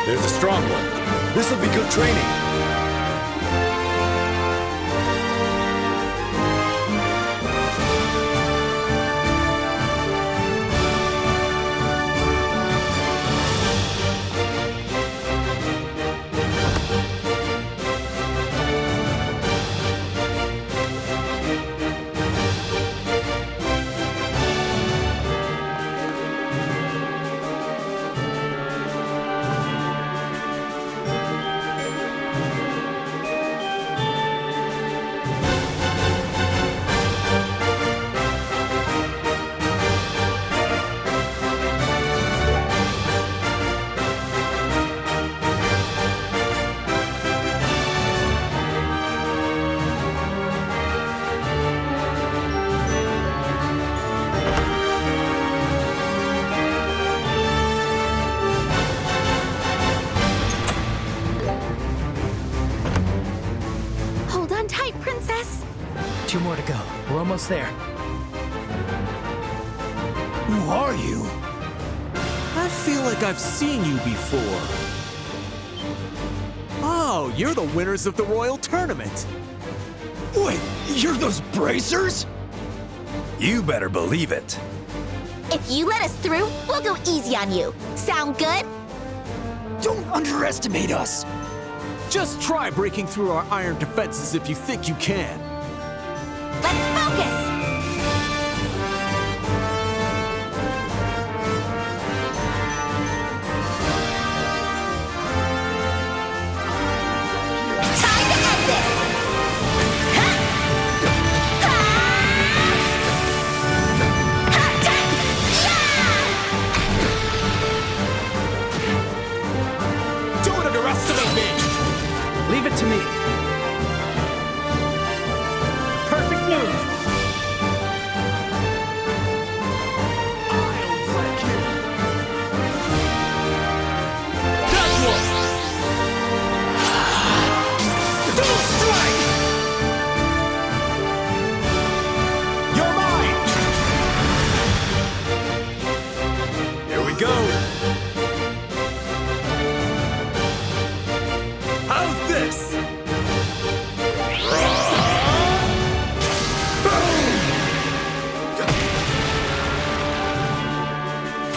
There's a strong one. This'll be good training. Two more to go. We're almost there. Who are you? I feel like I've seen you before. Oh, you're the winners of the Royal Tournament. Wait, you're those bracers? You better believe it. If you let us through, we'll go easy on you. Sound good? Don't underestimate us. Just try breaking through our iron defenses if you think you can. Let's focus! Time to end this! Ha! Ha! Ha! Yeah! Don't underestimate me! Leave it to me. Perfect move. I'll wreck you! That's one! Double strike! You're mine! Here we go. How's this?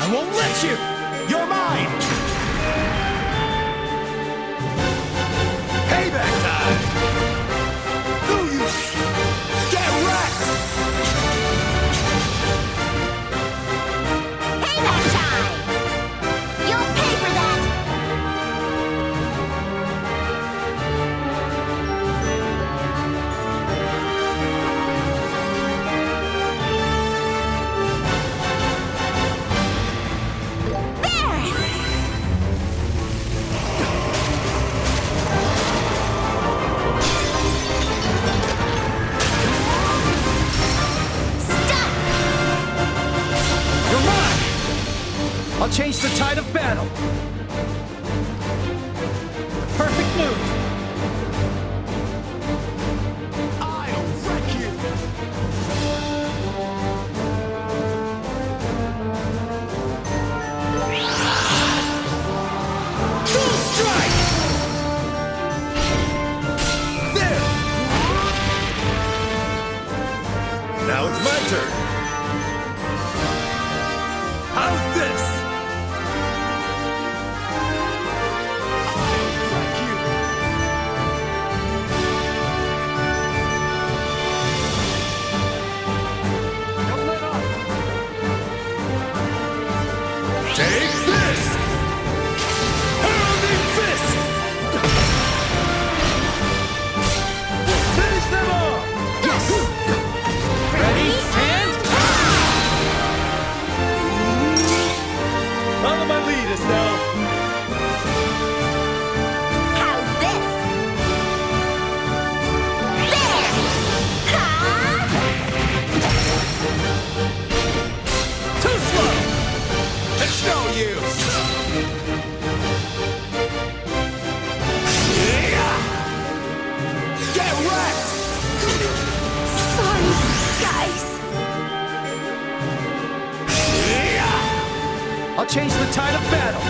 I won't let you! You're mine! Payback time! Who you? Get wrecked! Payback time! You'll pay for that! There! Stop! You're mine! I'll change the tide of battle. Perfect move. I'll wreck you! Full strike! There! Now it's my turn. How's this? I'll wreck you! Don't let up! Take this! Pounding fist! Finish them all! Yes! Ready, and... Follow my lead, Estelle. How's this? There! Ha! Too slow! It's no use! Get wrecked! Sorry, guys. I'll change the tide of battle.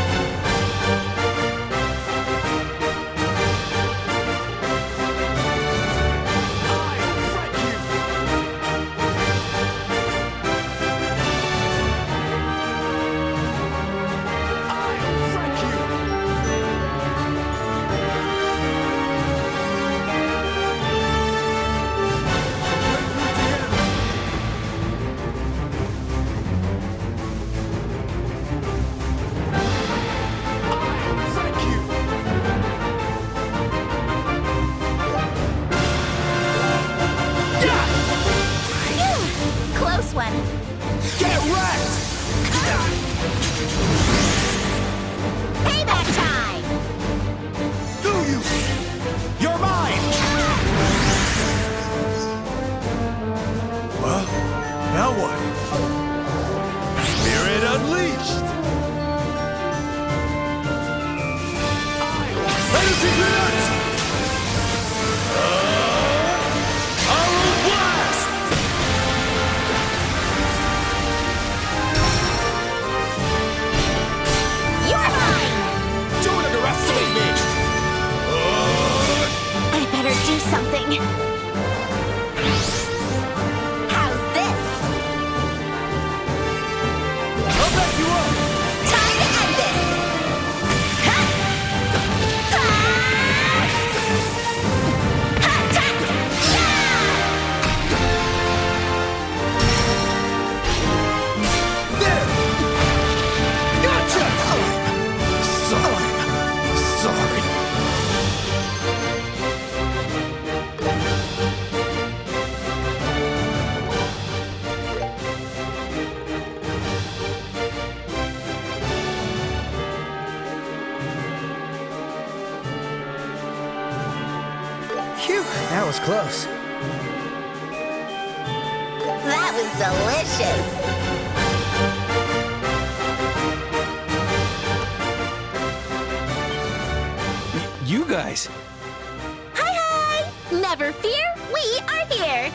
Secret! Hollow Blast! You're mine! Don't underestimate me! I better do something. How's this? I'll back you up! Time to end this! Ha! Ha! Ha! Ta! There! Gotcha! Sorry. Phew, that was close. That was delicious. You guys! Hi, hi! Never fear, we are here.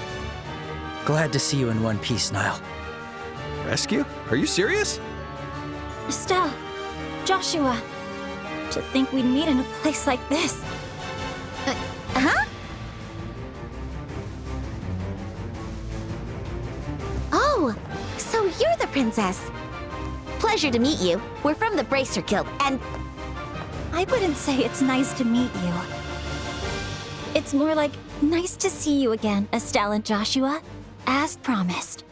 Glad to see you in one piece, Niall. Rescue? Are you serious? Estelle, Joshua, to think we'd meet in a place like this. Huh? Oh, so you're the princess. Pleasure to meet you. We're from the Bracer Guild, and I wouldn't say it's nice to meet you. It's more like nice to see you again, Estelle and Joshua, as promised.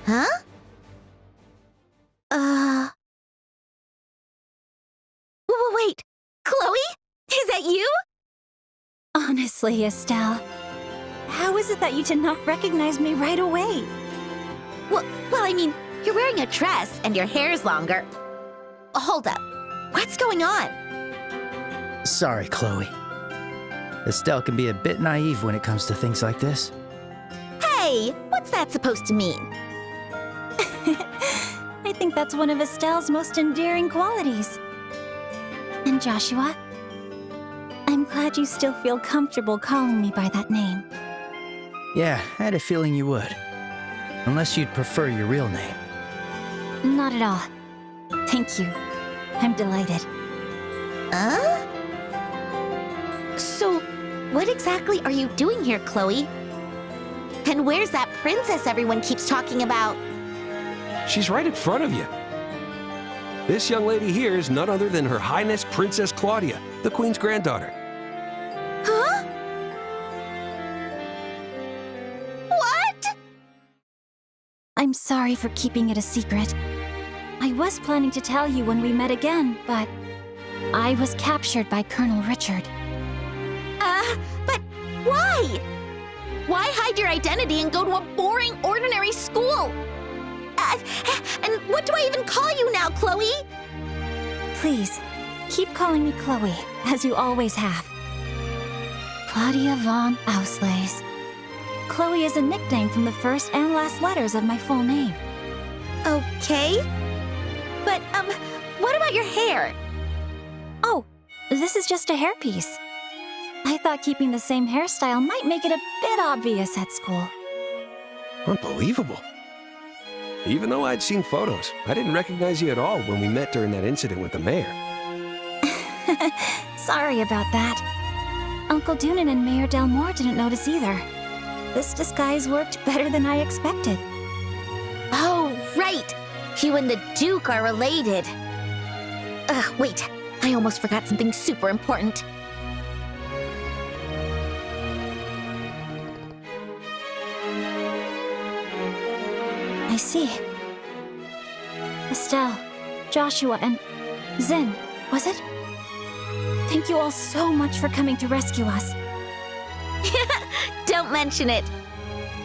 huh? Wait, Chloe? Is that you? Honestly, Estelle, how is it that you did not recognize me right away? Well, I mean, you're wearing a dress and your hair's longer. Hold up. What's going on? Sorry, Chloe. Estelle can be a bit naive when it comes to things like this. Hey, what's that supposed to mean? I think that's one of Estelle's most endearing qualities. And Joshua, I'm glad you still feel comfortable calling me by that name. Yeah, I had a feeling you would. Unless you'd prefer your real name. Not at all. Thank you. I'm delighted. So, what exactly are you doing here, Chloe? And where's that princess everyone keeps talking about? She's right in front of you. This young lady here is none other than Her Highness Princess Claudia, the Queen's granddaughter. Huh? What? I'm sorry for keeping it a secret. I was planning to tell you when we met again, but I was captured by Colonel Richard. But why? Why hide your identity and go to a boring, ordinary school? And what do I even call you now, Chloe? Please, keep calling me Chloe, as you always have. Claudia von Auslays. Chloe is a nickname from the first and last letters of my full name. Okay. But, what about your hair? Oh, this is just a hairpiece. I thought keeping the same hairstyle might make it a bit obvious at school. Unbelievable. Even though I'd seen photos, I didn't recognize you at all when we met during that incident with the mayor. Sorry about that. Uncle Doonan and Mayor Delmore didn't notice either. This disguise worked better than I expected. Oh, right. You and the Duke are related. Wait. I almost forgot something super important. I see. Estelle, Joshua, and Zin, was it? Thank you all so much for coming to rescue us. Don't mention it.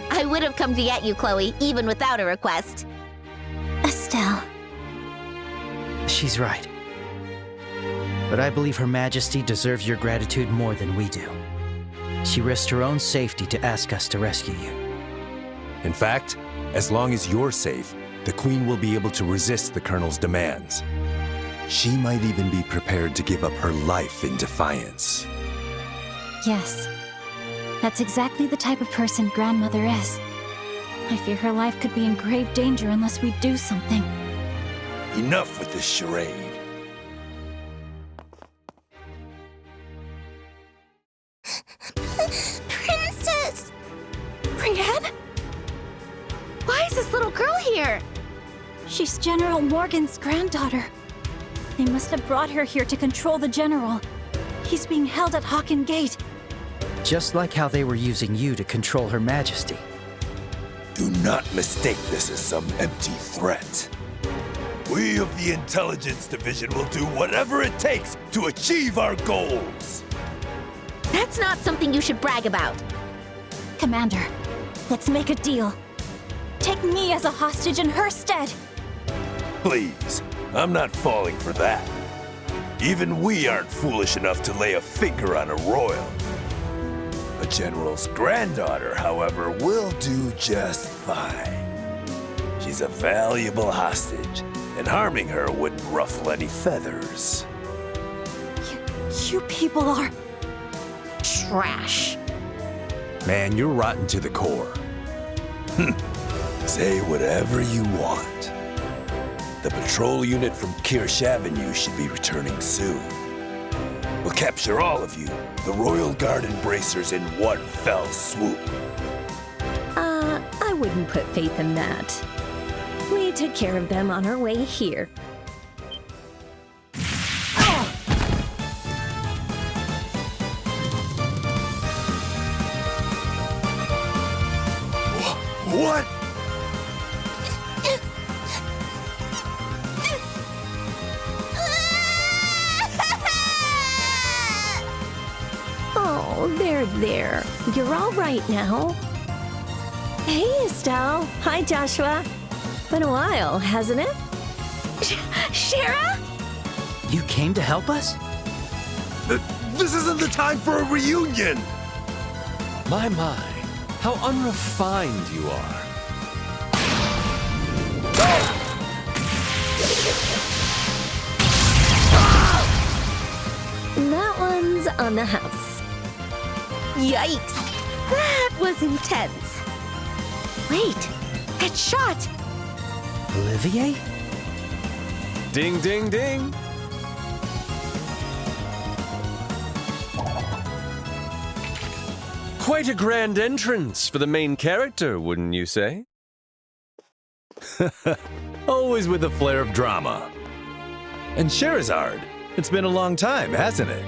I would have come to get you, Chloe, even without a request. Estelle. She's right. But I believe Her Majesty deserves your gratitude more than we do. She risked her own safety to ask us to rescue you. In fact, as long as you're safe, the Queen will be able to resist the Colonel's demands. She might even be prepared to give up her life in defiance. Yes. That's exactly the type of person Grandmother is. I fear her life could be in grave danger unless we do something. Enough with this charade. Princess! Brienne? Why is this little girl here? She's General Morgan's granddaughter. They must have brought her here to control the General. He's being held at Hawken Gate. Just like how they were using you to control Her Majesty. Do not mistake this as some empty threat. We of the Intelligence Division will do whatever it takes to achieve our goals. That's not something you should brag about. Commander, let's make a deal. Take me as a hostage in her stead. Please, I'm not falling for that. Even we aren't foolish enough to lay a finger on a royal. A general's granddaughter, however, will do just fine. She's a valuable hostage, and harming her wouldn't ruffle any feathers. You people are... Trash. Man, you're rotten to the core. Say whatever you want. The patrol unit from Kirsch Avenue should be returning soon. We'll capture all of you, the Royal Guard embracers, in one fell swoop. I wouldn't put faith in that. We took care of them on our way here. What? Oh, there. You're all right now. Hey, Estelle. Hi, Joshua. Been a while, hasn't it? Shara? You came to help us? This isn't the time for a reunion! My, how unrefined you are. That one's on the house. Yikes! That was intense. Wait, that shot! Olivier? Ding, ding, ding. Quite a grand entrance for the main character, wouldn't you say? Always with a flair of drama. And Sherazard, it's been a long time, hasn't it?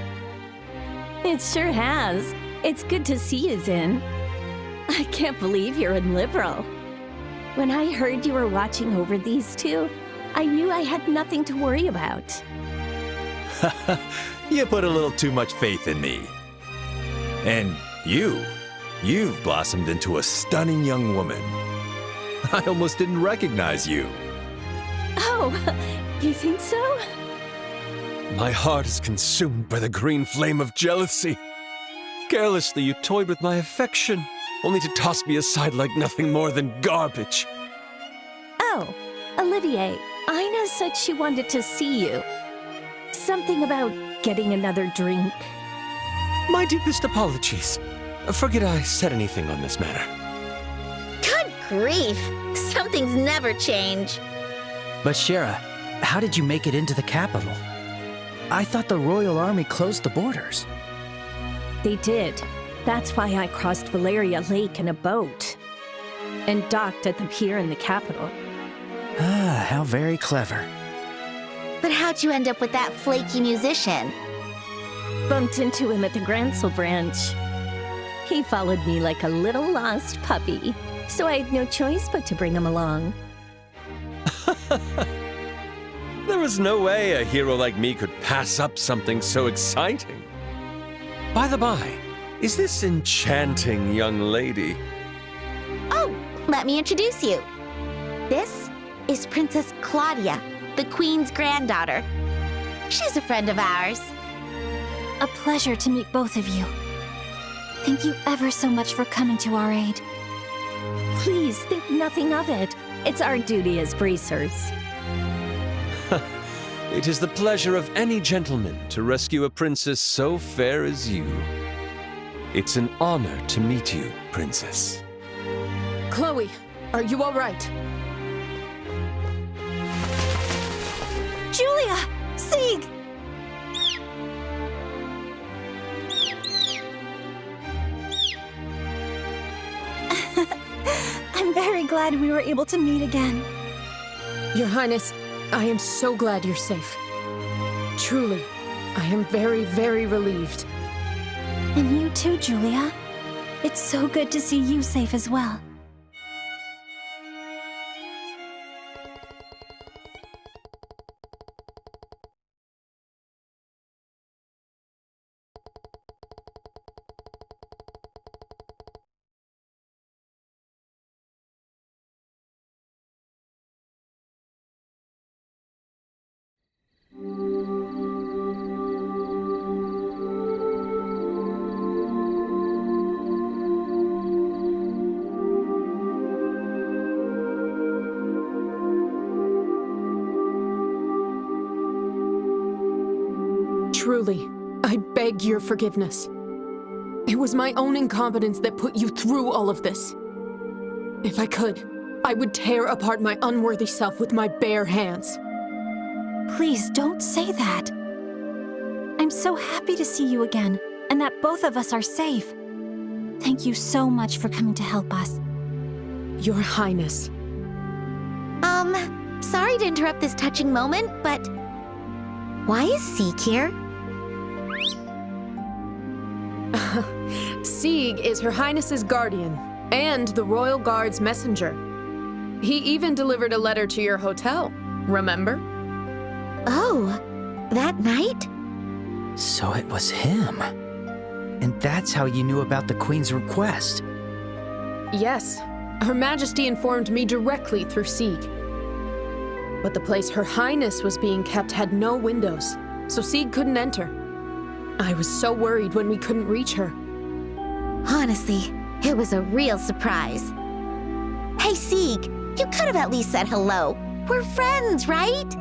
It sure has. It's good to see you, Zin. I can't believe you're in Liberal. When I heard you were watching over these two, I knew I had nothing to worry about. You put a little too much faith in me. And you've blossomed into a stunning young woman. I almost didn't recognize you. Oh, you think so? My heart is consumed by the green flame of jealousy. Carelessly, you toyed with my affection, only to toss me aside like nothing more than garbage. Oh, Olivier, Ina said she wanted to see you. Something about getting another drink. My deepest apologies. Forget I said anything on this matter. Good grief! Some things never change. But Shara, how did you make it into the capital? I thought the Royal Army closed the borders. They did. That's why I crossed Valeria Lake in a boat and docked at the pier in the capital. Ah, how very clever. But how'd you end up with that flaky musician? Bumped into him at the Gransel branch. He followed me like a little lost puppy, so I had no choice but to bring him along. There was no way a hero like me could pass up something so exciting. By the by, is this enchanting young lady? Oh, let me introduce you. This is Princess Claudia, the Queen's granddaughter. She's a friend of ours. A pleasure to meet both of you. Thank you ever so much for coming to our aid. Please think nothing of it. It's our duty as bracers. It is the pleasure of any gentleman to rescue a princess so fair as you. It's an honor to meet you, princess. Chloe, are you all right? Julia! Sieg! I'm very glad we were able to meet again. Your Highness, I am so glad you're safe. Truly, I am very, very relieved. And you too, Julia. It's so good to see you safe as well. Truly, I beg your forgiveness. It was my own incompetence that put you through all of this. If I could, I would tear apart my unworthy self with my bare hands. Please don't say that. I'm so happy to see you again, and that both of us are safe. Thank you so much for coming to help us. Your Highness. Sorry to interrupt this touching moment, but why is Sieg here? Sieg is Her Highness's guardian and the Royal Guard's messenger. He even delivered a letter to your hotel, remember? Oh, that night? So it was him. And that's how you knew about the Queen's request. Yes, Her Majesty informed me directly through Sieg. But the place Her Highness was being kept had no windows, so Sieg couldn't enter. I was so worried when we couldn't reach her. Honestly, it was a real surprise. Hey, Sieg, you could have at least said hello. We're friends, right?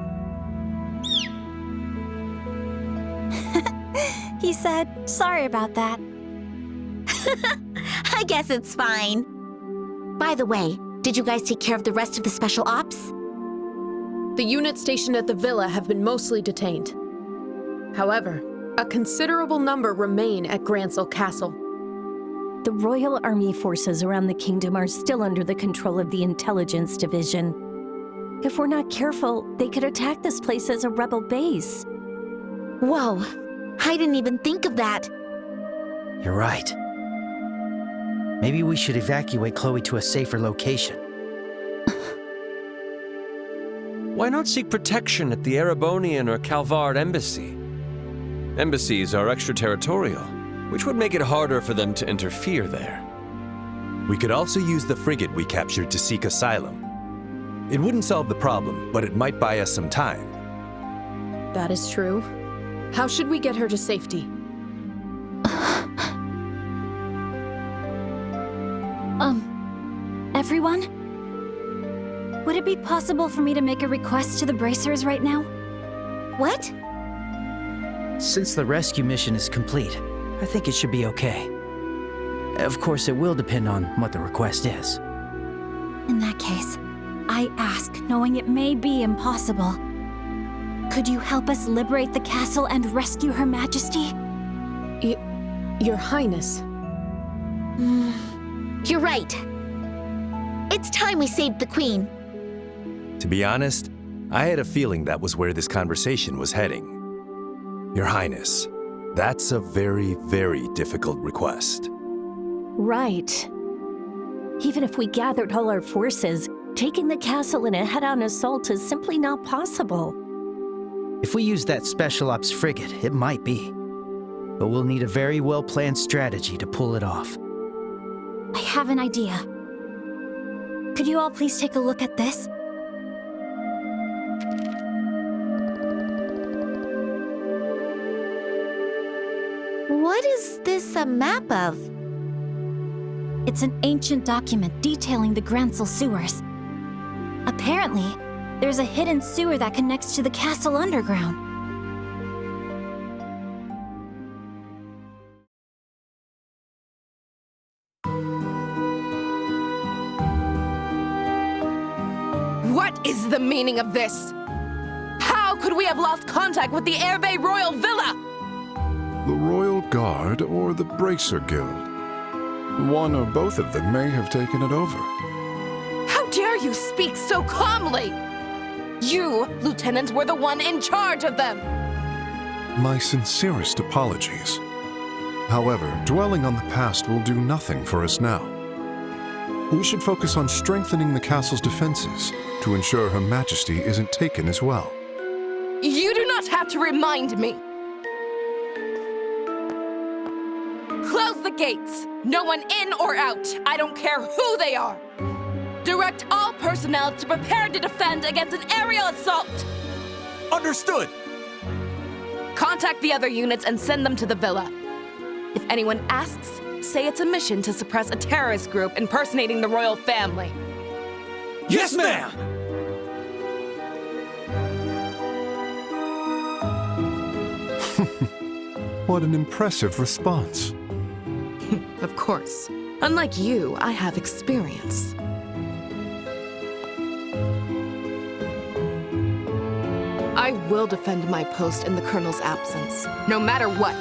He said, sorry about that. I guess it's fine. By the way, did you guys take care of the rest of the special ops? The units stationed at the villa have been mostly detained. However, a considerable number remain at Grancel Castle. The Royal Army forces around the kingdom are still under the control of the Intelligence Division. If we're not careful, they could attack this place as a rebel base. Whoa, I didn't even think of that. You're right. Maybe we should evacuate Chloe to a safer location. Why not seek protection at the Erebonian or Calvard embassy? Embassies are extraterritorial, which would make it harder for them to interfere there. We could also use the frigate we captured to seek asylum. It wouldn't solve the problem, but it might buy us some time. That is true. How should we get her to safety? Everyone? Would it be possible for me to make a request to the bracers right now? What? Since the rescue mission is complete, I think it should be okay. Of course, it will depend on what the request is. In that case, I ask, knowing it may be impossible. Could you help us liberate the castle and rescue Her Majesty? Your Highness. You're right. It's time we saved the Queen. To be honest, I had a feeling that was where this conversation was heading. Your Highness, that's a very, very difficult request. Right. Even if we gathered all our forces, taking the castle in a head-on assault is simply not possible. If we use that special ops frigate, it might be. But we'll need a very well-planned strategy to pull it off. I have an idea. Could you all please take a look at this? What is this a map of? It's an ancient document detailing the Grancel sewers. Apparently, There's a hidden sewer that connects to the castle underground. What is the meaning of this? How could we have lost contact with the Air Bay Royal Villa? The Royal Guard or the Bracer Guild. One or both of them may have taken it over. How dare you speak so calmly? You, Lieutenant, were the one in charge of them. My sincerest apologies. However, dwelling on the past will do nothing for us now. We should focus on strengthening the castle's defenses to ensure Her Majesty isn't taken as well. You do not have to remind me. Close the gates. No one in or out. I don't care who they are. Direct all personnel to prepare to defend against an aerial assault. Understood! Contact the other units and send them to the villa. If anyone asks, say it's a mission to suppress a terrorist group impersonating the royal family. Yes, ma'am! What an impressive response. Of course. Unlike you, I have experience. I will defend my post in the Colonel's absence, no matter what.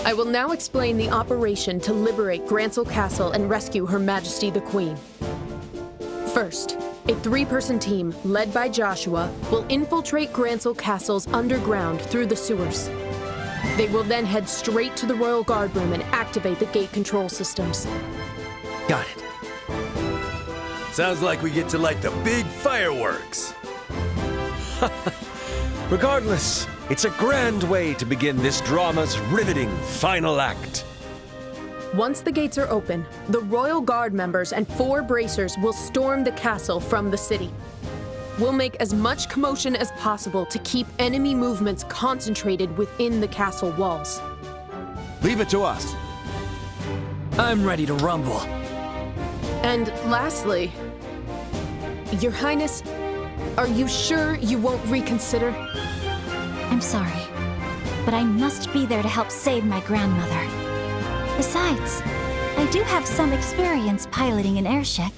I will now explain the operation to liberate Grancel Castle and rescue Her Majesty the Queen. First, a 3-person team, led by Joshua, will infiltrate Grancel Castle's underground through the sewers. They will then head straight to the Royal Guard room and activate the gate control systems. Got it. Sounds like we get to light the big fireworks. Regardless, it's a grand way to begin this drama's riveting final act. Once the gates are open, the Royal Guard members and 4 bracers will storm the castle from the city. We'll make as much commotion as possible to keep enemy movements concentrated within the castle walls. Leave it to us. I'm ready to rumble. And lastly, Your Highness, are you sure you won't reconsider? I'm sorry, but I must be there to help save my grandmother. Besides, I do have some experience piloting an airship,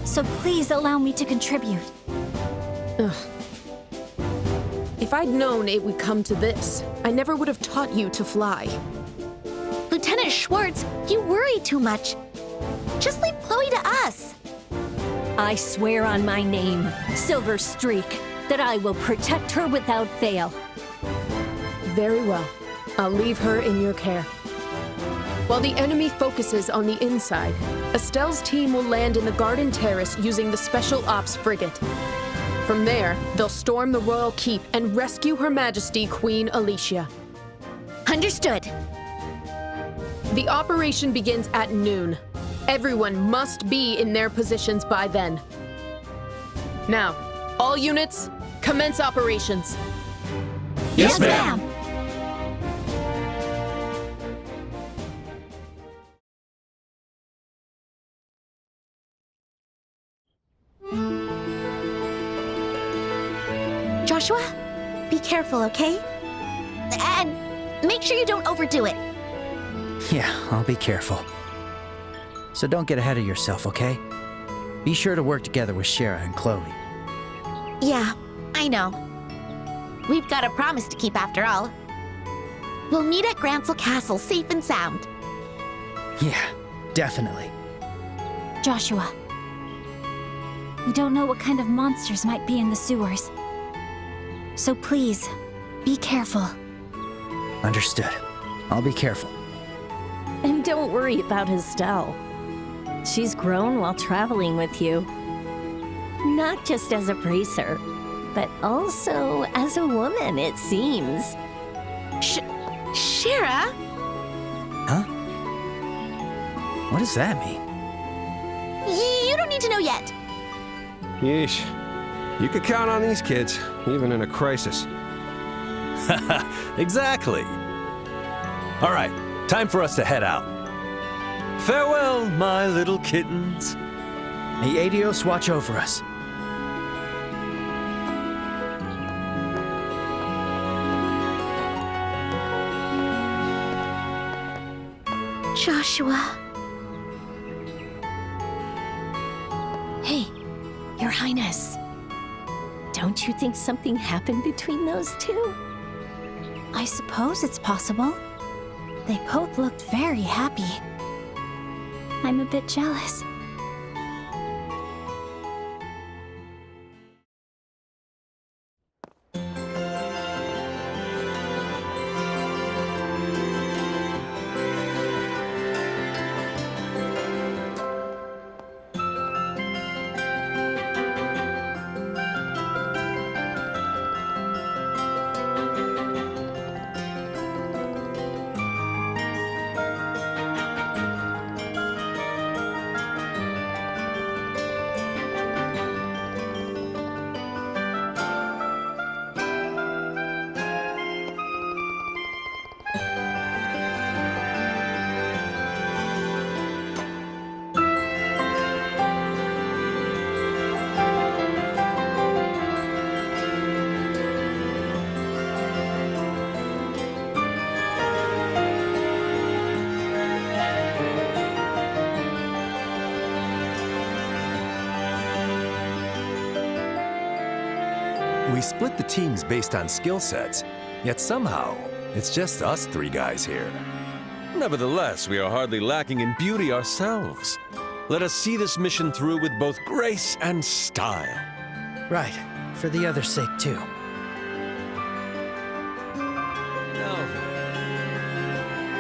so please allow me to contribute. Ugh. If I'd known it would come to this, I never would have taught you to fly. Lieutenant Schwartz, you worry too much. Just leave Chloe to us. I swear on my name, Silver Streak, that I will protect her without fail. Very well. I'll leave her in your care. While the enemy focuses on the inside, Estelle's team will land in the Garden Terrace using the Special Ops frigate. From there, they'll storm the Royal Keep and rescue Her Majesty Queen Alicia. Understood. The operation begins at noon. Everyone must be in their positions by then. Now, all units, commence operations. Yes, ma'am. Joshua, be careful, okay? And make sure you don't overdo it. Yeah, I'll be careful. So don't get ahead of yourself, okay? Be sure to work together with Shara and Chloe. Yeah, I know. We've got a promise to keep after all. We'll meet at Grancel Castle safe and sound. Yeah, definitely. Joshua, we don't know what kind of monsters might be in the sewers. So please, be careful. Understood. I'll be careful. And don't worry about Estelle. She's grown while traveling with you. Not just as a bracer, but also as a woman, it seems. Shara? Huh? What does that mean? You don't need to know yet. Yeesh. You could count on these kids, even in a crisis. Exactly. All right, time for us to head out. Farewell, my little kittens. May Adios watch over us. Joshua. Hey, Your Highness. Don't you think something happened between those two? I suppose it's possible. They both looked very happy. I'm a bit jealous. We split the teams based on skill sets, yet somehow, it's just us three guys here. Nevertheless, we are hardly lacking in beauty ourselves. Let us see this mission through with both grace and style. Right, for the other's sake too.